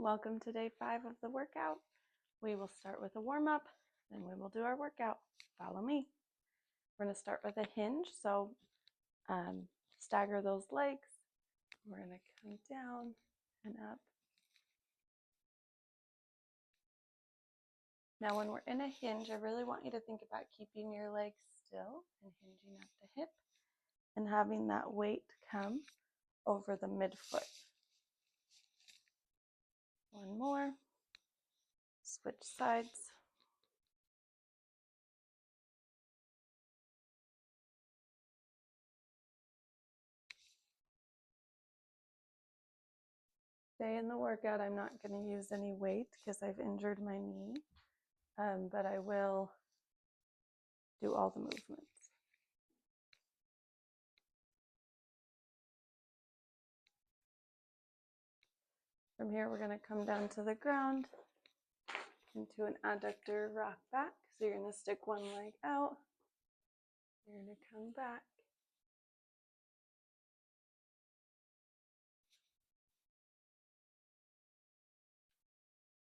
welcome to day 5 of the workout. We will start with a warm-up, then we will do our workout. Follow me. We're going to start with a hinge, so stagger those legs. We're going to come down and up. Now when we're in a hinge, I really want you to think about keeping your legs still and hinging at the hip and having that weight come over the midfoot. One more. Switch sides. Today in the workout, I'm not going to use any weight because I've injured my knee, but I will do all the movements. From here, we're going to come down to the ground into an adductor rock back. So you're going to stick one leg out. You're going to come back.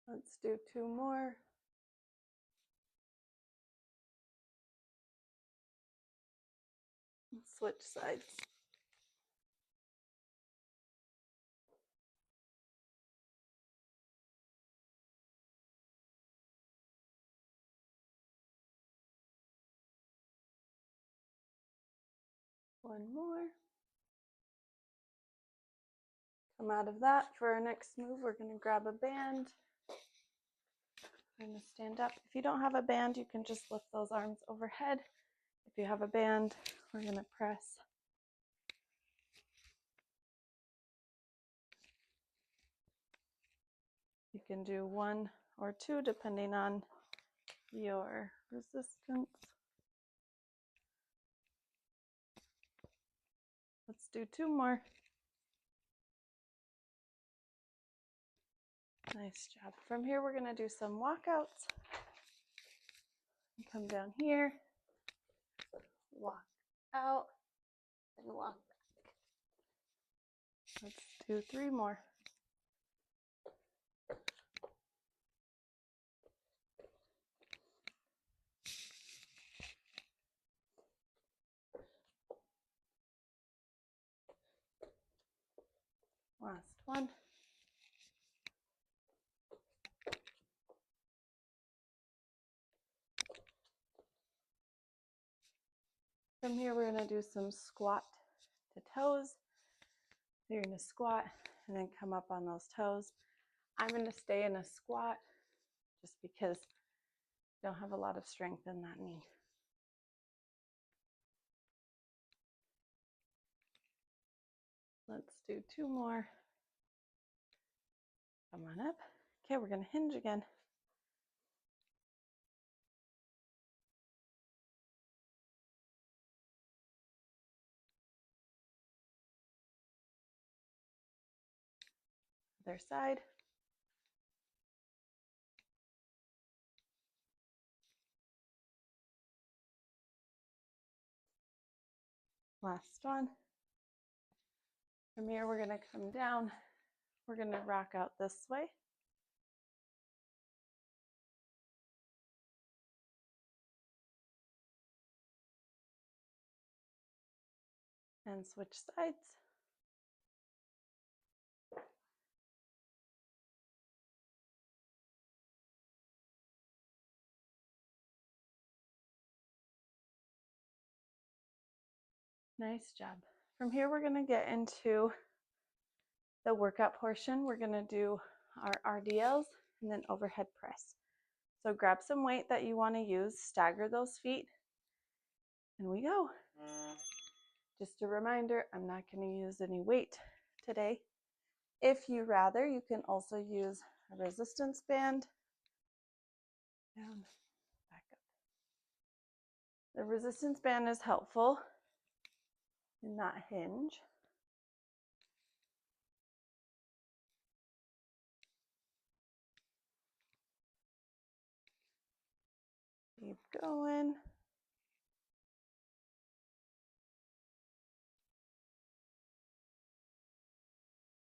Let's do 2 more. Switch sides. One more. Come out of that. For our next move, we're going to grab a band. We're going to stand up. If you don't have a band, you can just lift those arms overhead. If you have a band, we're going to press. You can do 1 or 2 depending on your resistance. Let's do 2 more. Nice job. From here, we're going to do some walkouts. Come down here, walk out, and walk back. Let's do 3 more. Last one. From here, we're going to do some squat to toes. You're going to squat and then come up on those toes. I'm going to stay in a squat just because I don't have a lot of strength in that knee. Let's do 2 more. Come on up. Okay, we're going to hinge again. Other side. Last one. From here, we're going to come down. We're going to rock out this way. And switch sides. Nice job. From here, we're going to get into the workout portion. We're going to do our RDLs and then overhead press. So grab some weight that you want to use, stagger those feet, and we go. Just a reminder, I'm not going to use any weight today. If you rather, you can also use a resistance band. Down, back up. The resistance band is helpful in that hinge. Keep going.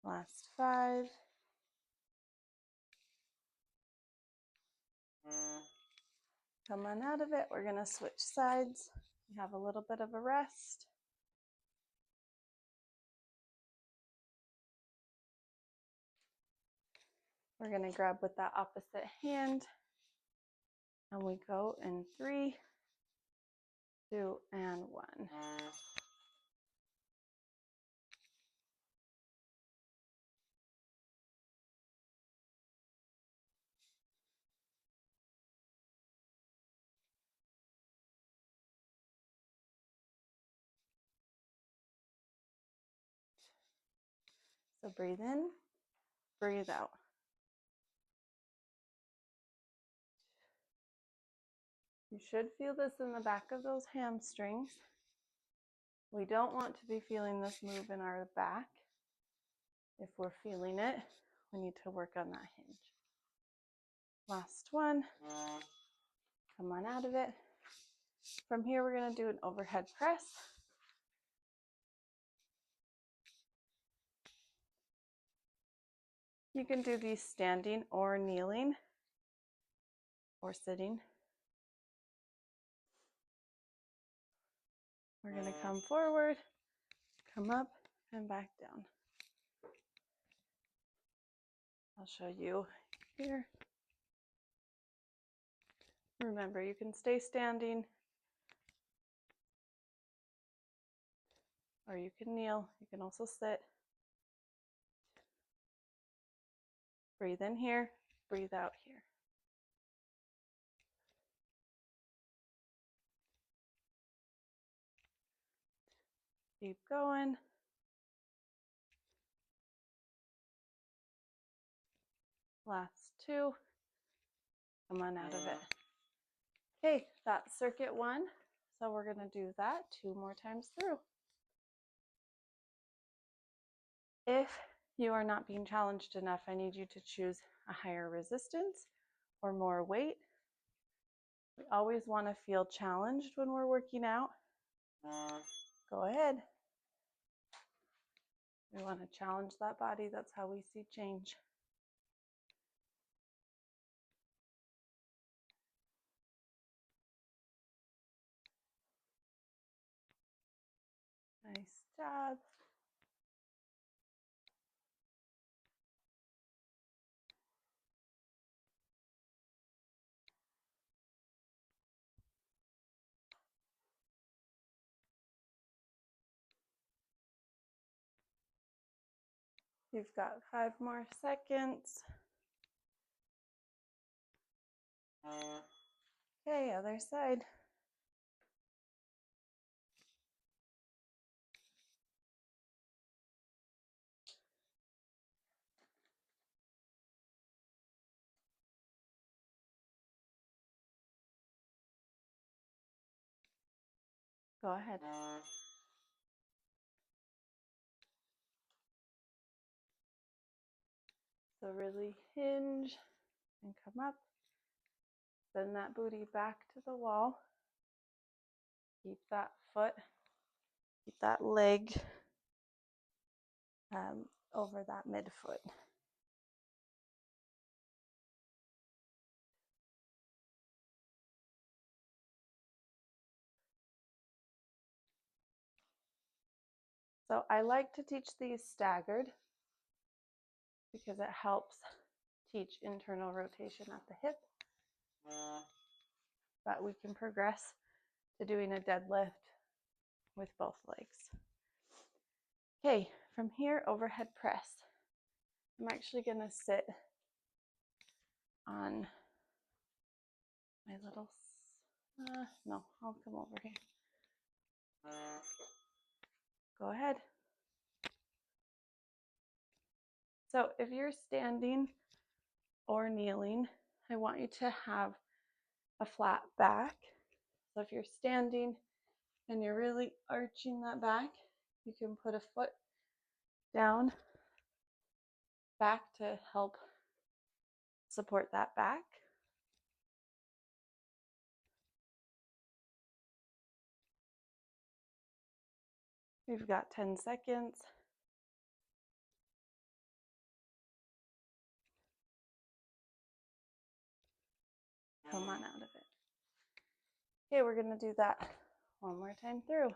Last 5. Come on out of it. We're going to switch sides. We have a little bit of a rest. We're going to grab with that opposite hand, and we go in 3, 2, and 1. So breathe in, breathe out. You should feel this in the back of those hamstrings. We don't want to be feeling this move in our back. If we're feeling it, we need to work on that hinge. Last one. Come on out of it. From here, we're going to do an overhead press. You can do these standing or kneeling or sitting. We're going to come forward, come up, and back down. I'll show you here. Remember, you can stay standing, or you can kneel. You can also sit. Breathe in here, breathe out here. Keep going. Last 2. Come on out of it. Okay, that's circuit 1. So we're going to do that 2 more times through. If you are not being challenged enough, I need you to choose a higher resistance or more weight. We always want to feel challenged when we're working out. Go ahead. We want to challenge that body. That's how we see change. Nice job. You've got 5 more seconds. Okay, other side. Go ahead. So really hinge and come up. Send that booty back to the wall. Keep that foot, keep that leg over that midfoot. So I like to teach these staggered because it helps teach internal rotation at the hip. But we can progress to doing a deadlift with both legs. Okay, from here, overhead press. I'm actually going to sit on my little, no, I'll come over here. Go ahead. So if you're standing or kneeling, I want you to have a flat back. So if you're standing and you're really arching that back, you can put a foot down back to help support that back. We've got 10 seconds. Come on out of it. Okay, we're going to do that one more time through.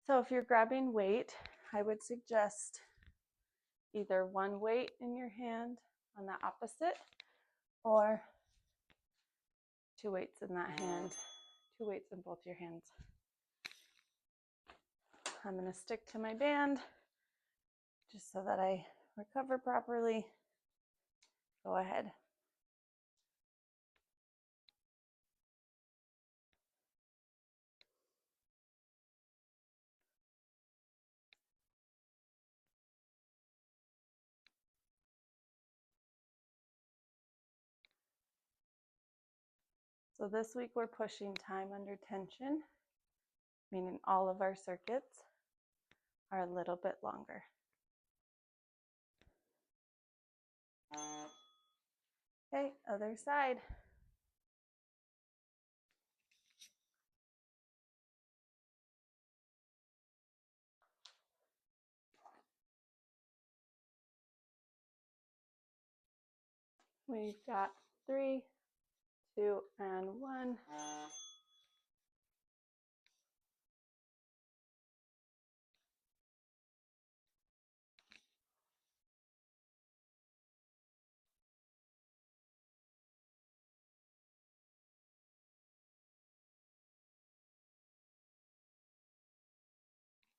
So if you're grabbing weight, I would suggest either one weight in your hand on the opposite or two weights in that hand, two weights in both your hands. I'm going to stick to my band just so that I recover properly. Go ahead. So this week we're pushing time under tension, meaning all of our circuits are a little bit longer. Okay, other side. We've got 3, 2, and 1.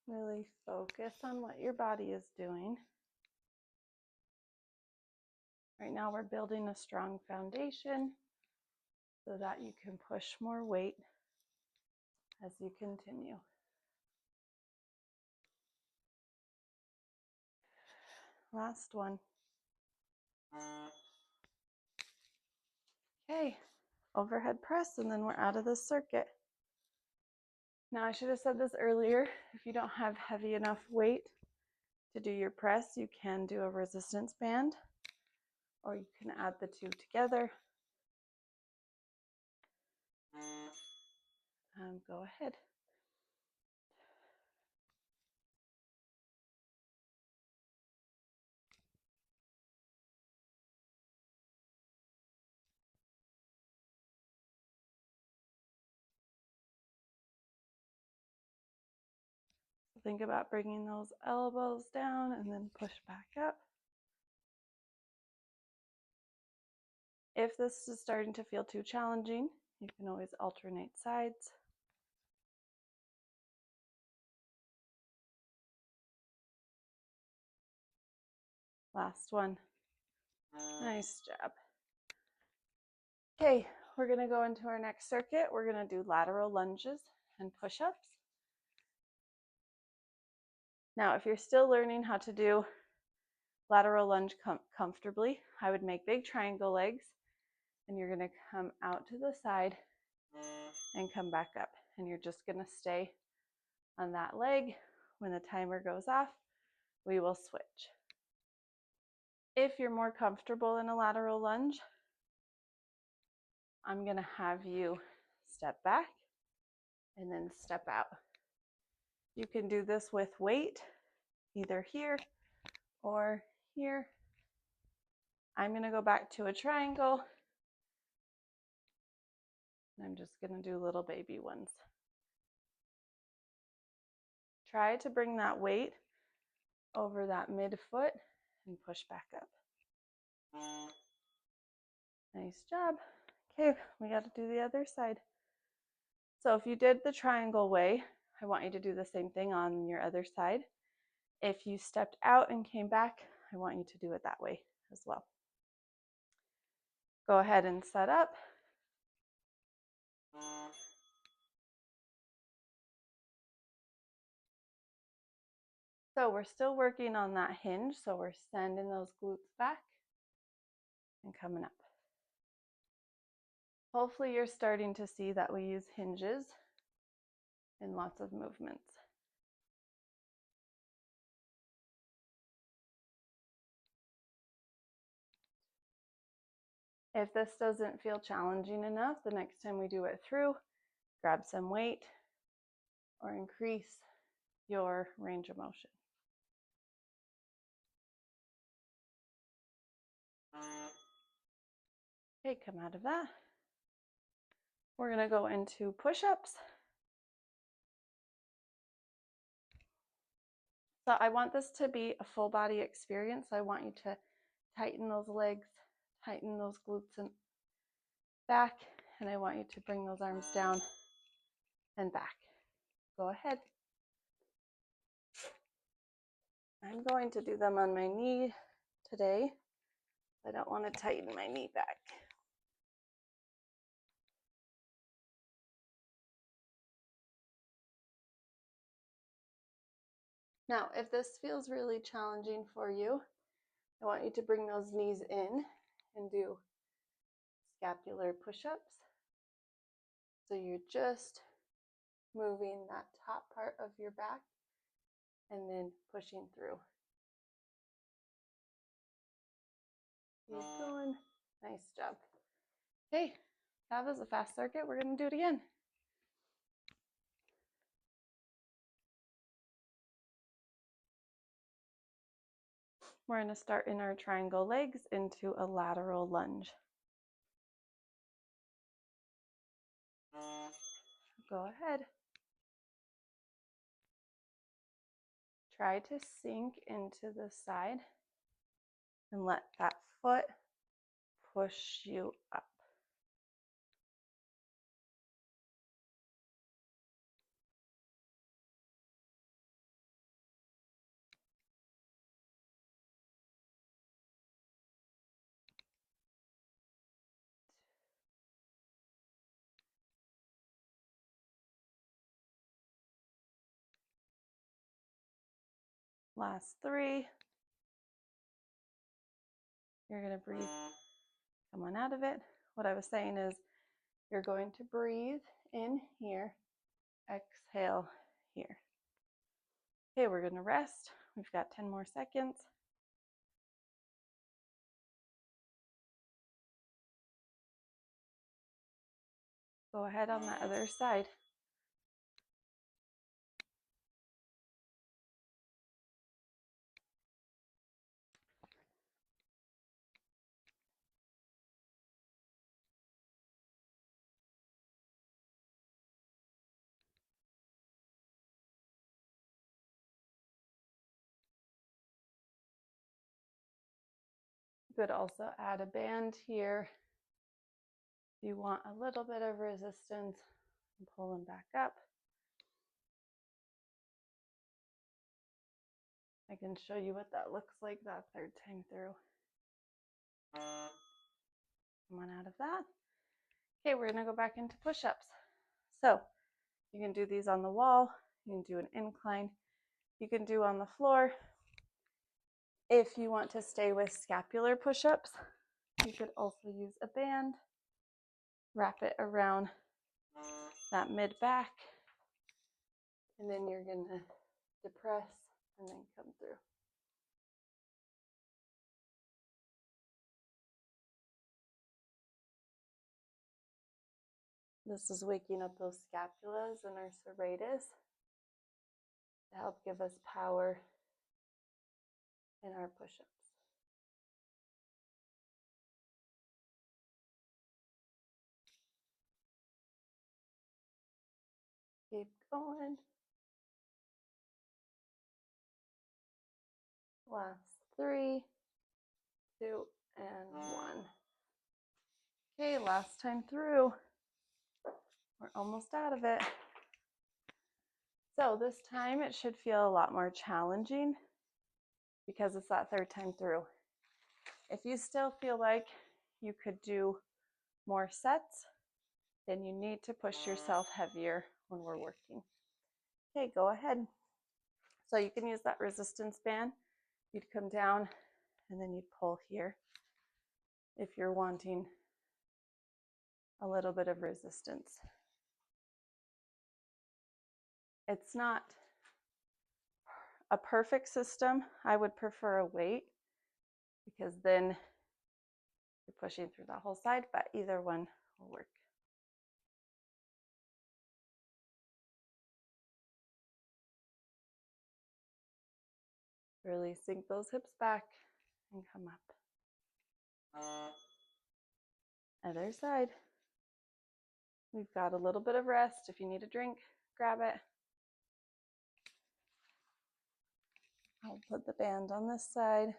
Really focus on what your body is doing. Right now we're building a strong foundation so that you can push more weight as you continue. Last one. Okay, overhead press, and then we're out of this circuit. Now I should have said this earlier, if you don't have heavy enough weight to do your press, you can do a resistance band, or you can add the two together. Go ahead. Think about bringing those elbows down and then push back up. If this is starting to feel too challenging, you can always alternate sides. Last one. Nice job. Okay, we're going to go into our next circuit. We're going to do lateral lunges and push-ups. Now, if you're still learning how to do lateral lunge comfortably, I would make big triangle legs, and you're going to come out to the side and come back up. And you're just going to stay on that leg. When the timer goes off, we will switch. If you're more comfortable in a lateral lunge, I'm going to have you step back and then step out. You can do this with weight, either here or here. I'm going to go back to a triangle. I'm just going to do little baby ones. Try to bring that weight over that midfoot and push back up. Nice job. Okay, we got to do the other side. So if you did the triangle way, I want you to do the same thing on your other side. If you stepped out and came back, I want you to do it that way as well. Go ahead and set up. So we're still working on that hinge, so we're sending those glutes back and coming up. Hopefully you're starting to see that we use hinges in lots of movements. If this doesn't feel challenging enough, the next time we do it through, grab some weight or increase your range of motion. Okay, come out of that. We're gonna go into push-ups. So I want this to be a full body experience. I want you to tighten those legs, tighten those glutes and back, and I want you to bring those arms down and back. Go ahead. I'm going to do them on my knee today. I don't want to tighten my knee back. Now, if this feels really challenging for you, I want you to bring those knees in and do scapular push-ups. So you're just moving that top part of your back and then pushing through. Keep going. Nice job. Okay, that was a fast circuit. We're going to do it again. We're going to start in our triangle legs into a lateral lunge. Go ahead. Try to sink into the side and let that foot push you up. Last 3. You're going to breathe. Come on out of it. What I was saying is you're going to breathe in here, exhale here. Okay, we're going to rest. We've got 10 more seconds. Go ahead on the other side. You could also add a band here if you want a little bit of resistance and pull them back up. I can show you what that looks like that 3rd time through. Come on out of that. Okay, we're going to go back into push-ups. So you can do these on the wall. You can do an incline. You can do on the floor. If you want to stay with scapular push-ups, you could also use a band. Wrap it around that mid-back. And then you're going to depress and then come through. This is waking up those scapulas and our serratus to help give us power in our push-ups. Keep going. Last 3, 2, and 1. Okay, last time through. We're almost out of it. So this time it should feel a lot more challenging because it's that 3rd time through. If you still feel like you could do more sets, then you need to push yourself heavier when we're working. Okay, go ahead. So you can use that resistance band. You'd come down and then you'd pull here if you're wanting a little bit of resistance. It's not a perfect system. I would prefer a weight because then you're pushing through that whole side, but either one will work. Really sink those hips back and come up. Other side. We've got a little bit of rest. If you need a drink, grab it. I'll put the band on this side.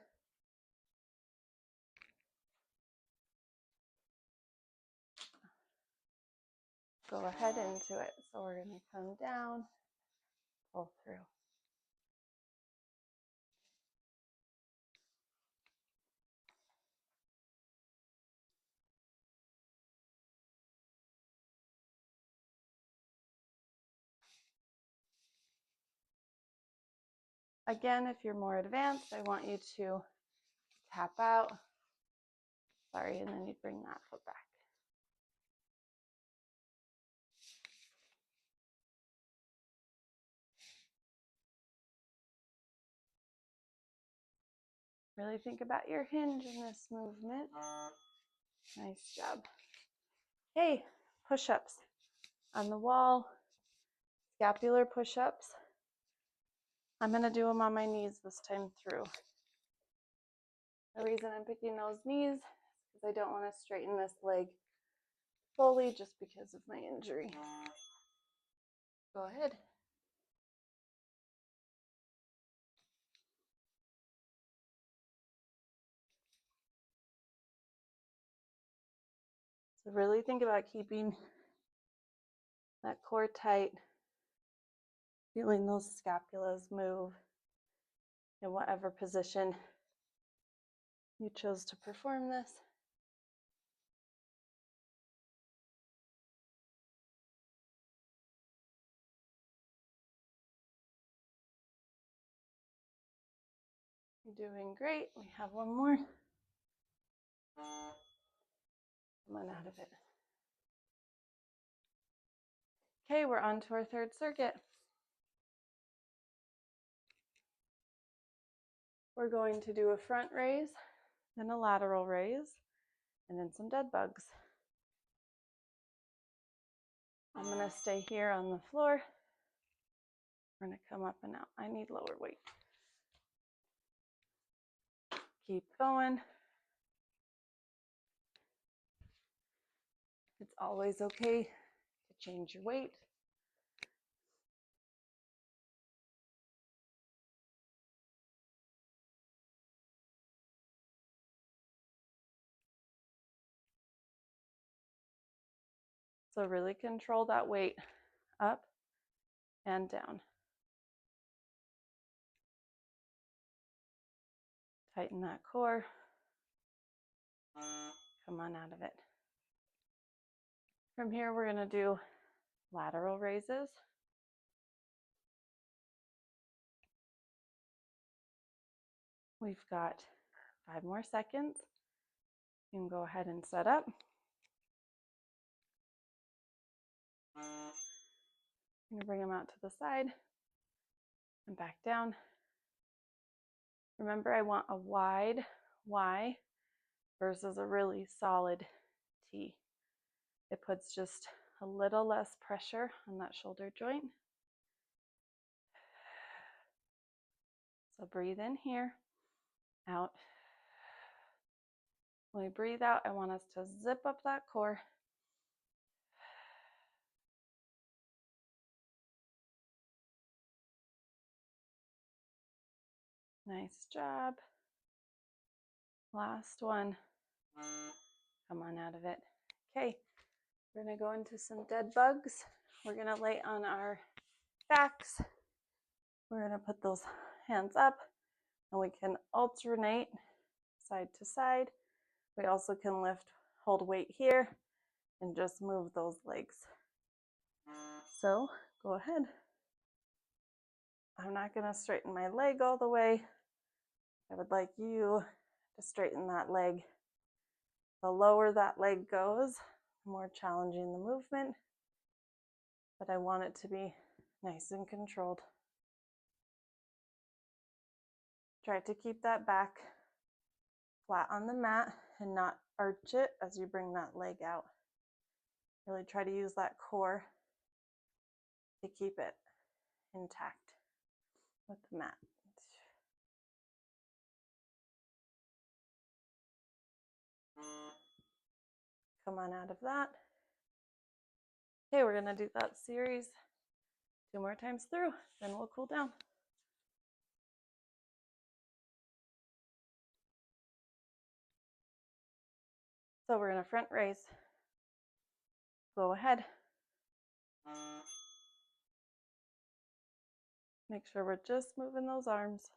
Go ahead into it. So we're going to come down, pull through. Again, if you're more advanced, I want you to tap out. Sorry, and then you bring that foot back. Really think about your hinge in this movement. Nice job. Hey, push-ups on the wall, scapular push-ups. I'm going to do them on my knees this time through. The reason I'm picking those knees is because I don't want to straighten this leg fully just because of my injury. Go ahead. So really think about keeping that core tight, feeling those scapulas move in whatever position you chose to perform this. You're doing great. We have one more. Come on out of it. Okay, we're on to our third circuit. We're going to do a front raise, then a lateral raise, and then some dead bugs. I'm going to stay here on the floor. We're going to come up and out. I need lower weight. Keep going. It's always okay to change your weight. So really control that weight up and down. Tighten that core. Come on out of it. From here, we're going to do lateral raises. We've got 5 more seconds. You can go ahead and set up. I'm going to bring them out to the side and back down. Remember, I want a wide Y versus a really solid T. It puts just a little less pressure on that shoulder joint. So breathe in here, out. When we breathe out, I want us to zip up that core. Nice job. Last one. Come on out of it. Okay, we're going to go into some dead bugs. We're going to lay on our backs. We're going to put those hands up, and we can alternate side to side. We also can lift, hold weight here, and just move those legs. So go ahead. I'm not going to straighten my leg all the way. I would like you to straighten that leg. The lower that leg goes, the more challenging the movement, but I want it to be nice and controlled. Try to keep that back flat on the mat and not arch it as you bring that leg out. Really try to use that core to keep it intact with the mat. come on out of that. Okay, we're gonna do that series 2 more times through, then we'll cool down. So we're gonna front raise. Go ahead. Make sure we're just moving those arms.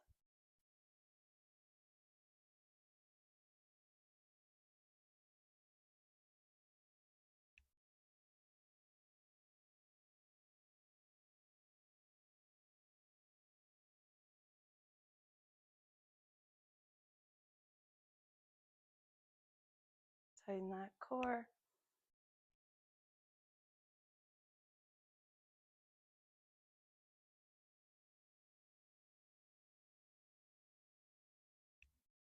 Tighten that core.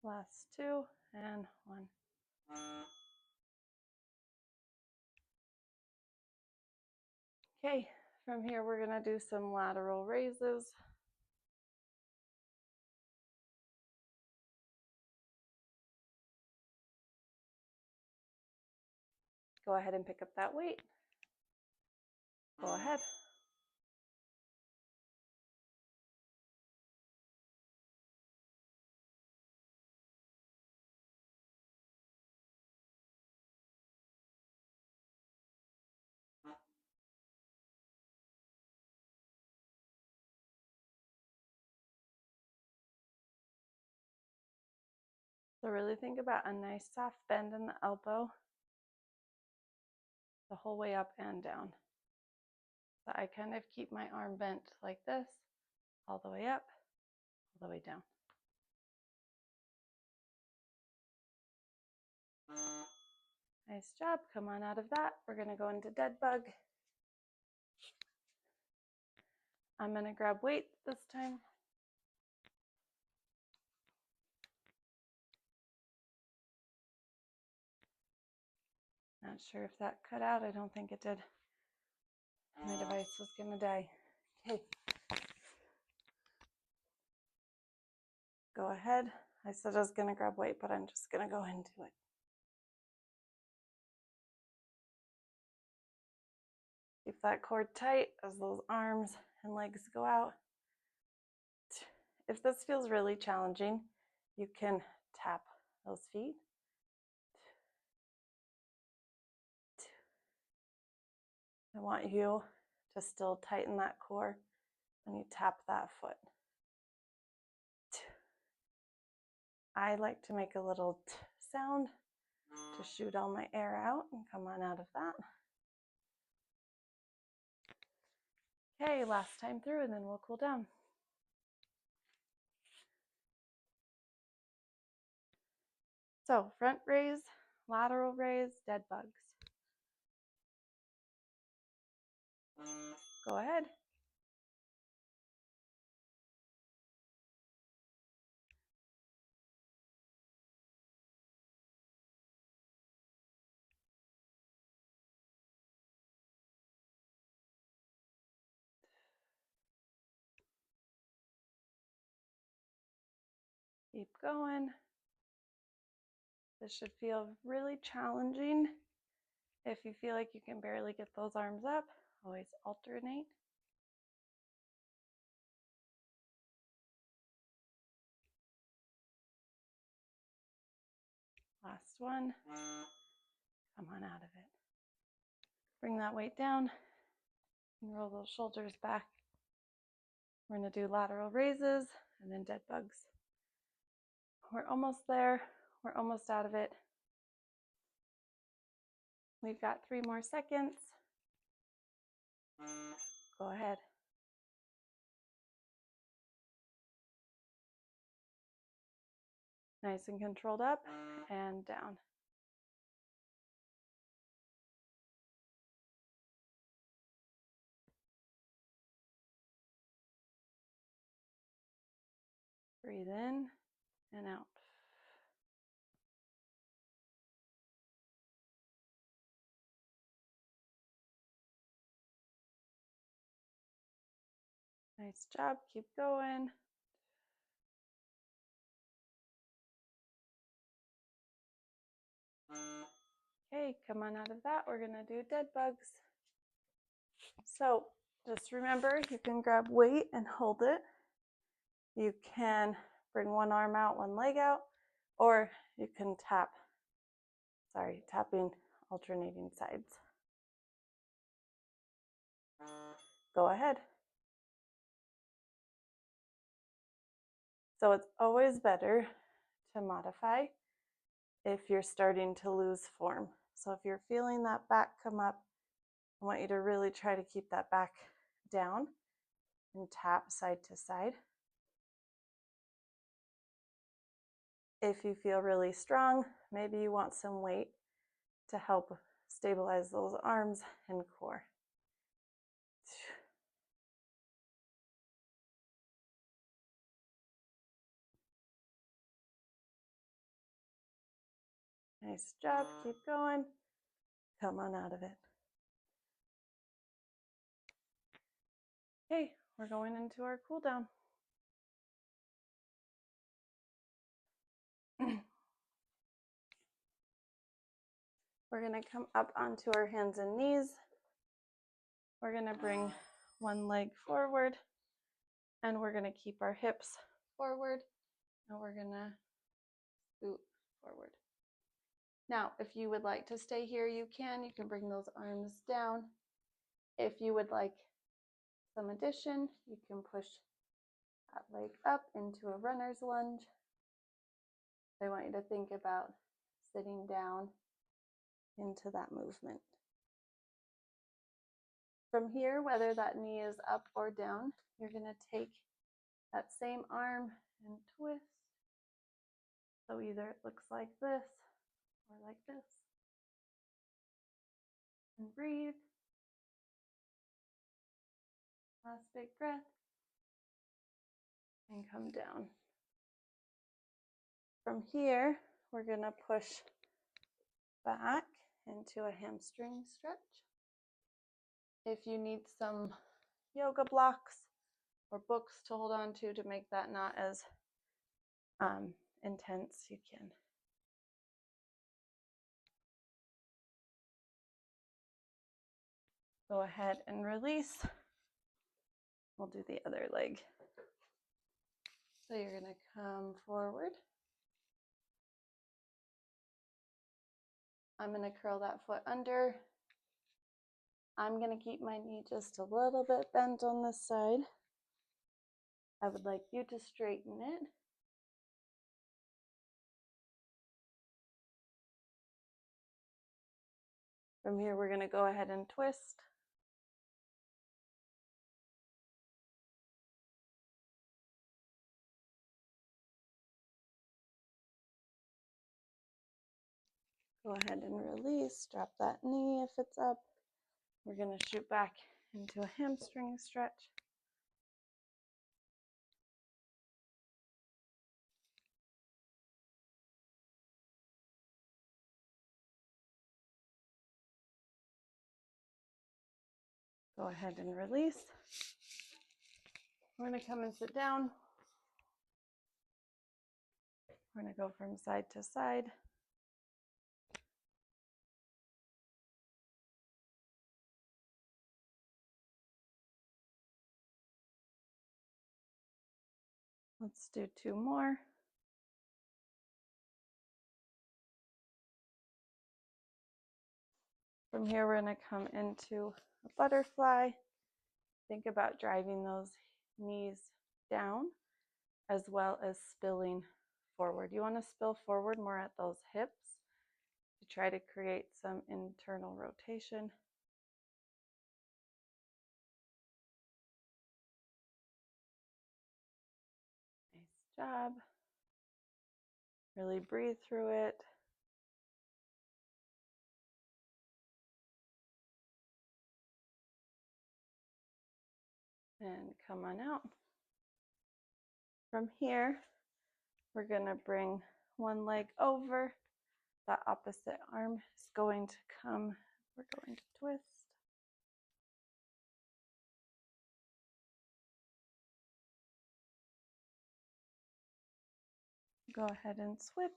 Last 2 and 1. Okay, from here we're gonna do some lateral raises. Go ahead and pick up that weight. Go ahead. So really think about a nice soft bend in the elbow the whole way up and down. So I kind of keep my arm bent like this, all the way up, all the way down. Nice job. Come on out of that. We're going to go into dead bug. I'm going to grab weight this time. Not sure if that cut out. I don't think it did. My device was going to die. Okay. Go ahead. I said I was going to grab weight, but I'm just going to go into it. Keep that core tight as those arms and legs go out. If this feels really challenging, you can tap those feet. I want you to still tighten that core when you tap that foot. I like to make a little t sound to shoot all my air out and come on out of that. Okay, last time through and then we'll cool down. So front raise, lateral raise, dead bugs. Go ahead. Keep going. This should feel really challenging. If you feel like you can barely get those arms up, always alternate. Last one. Come on out of it. Bring that weight down and roll those shoulders back. We're going to do lateral raises and then dead bugs. We're almost there. We're almost out of it. We've got 3 more seconds. Go ahead. Nice and controlled up and down. Breathe in and out. Nice job. Keep going. Okay, come on out of that. We're gonna do dead bugs. So just remember, you can grab weight and hold it. You can bring one arm out, one leg out, or you can tapping alternating sides. Go ahead. So it's always better to modify if you're starting to lose form. So if you're feeling that back come up, I want you to really try to keep that back down and tap side to side. If you feel really strong, maybe you want some weight to help stabilize those arms and core. Nice job, keep going. Come on out of it. Okay, we're going into our cool down. We're gonna come up onto our hands and knees. We're gonna bring one leg forward and we're gonna keep our hips forward and we're gonna scoot forward. Now, if you would like to stay here, you can bring those arms down. If you would like some addition, you can push that leg up into a runner's lunge. I want you to think about sitting down into that movement. From here, whether that knee is up or down, you're going to take that same arm and twist. So either it looks like this or like this. And breathe. Last big breath. And come down. From here, we're going to push back into a hamstring stretch. If you need some yoga blocks or books to hold on to make that not as intense, you can. Go ahead and release. We'll do the other leg. So you're going to come forward. I'm going to curl that foot under. I'm going to keep my knee just a little bit bent on this side. I would like you to straighten it. From here, we're going to go ahead and twist. Go ahead and release, drop that knee if it's up. We're going to shoot back into a hamstring stretch. Go ahead and release. We're going to come and sit down. We're going to go from side to side. Let's do 2 more. From here, we're going to come into a butterfly. Think about driving those knees down as well as spilling forward. You want to spill forward more at those hips to try to create some internal rotation. Nice job. Really breathe through it. And come on out. From here, we're going to bring one leg over. That opposite arm is going to come. We're going to twist. Go ahead and switch.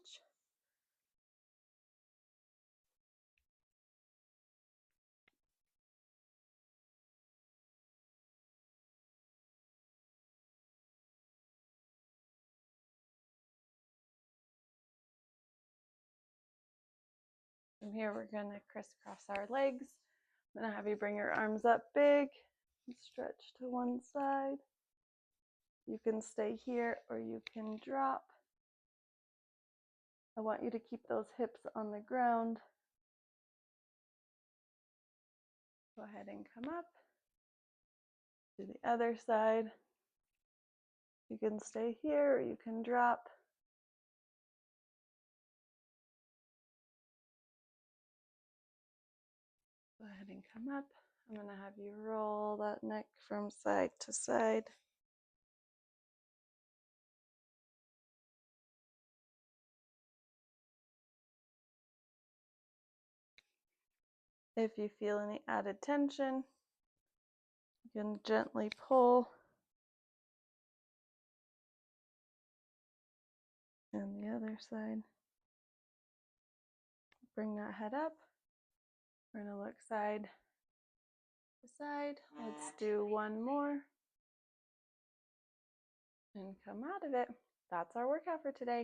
From here, we're going to crisscross our legs. I'm going to have you bring your arms up big and stretch to one side. You can stay here or you can drop. I want you to keep those hips on the ground. Go ahead and come up. Do the other side. You can stay here or you can drop. Go ahead and come up. I'm going to have you roll that neck from side to side. If you feel any added tension, you can gently pull. And the other side. Bring that head up. We're going to look side to side. Let's do one more. And come out of it. That's our workout for today.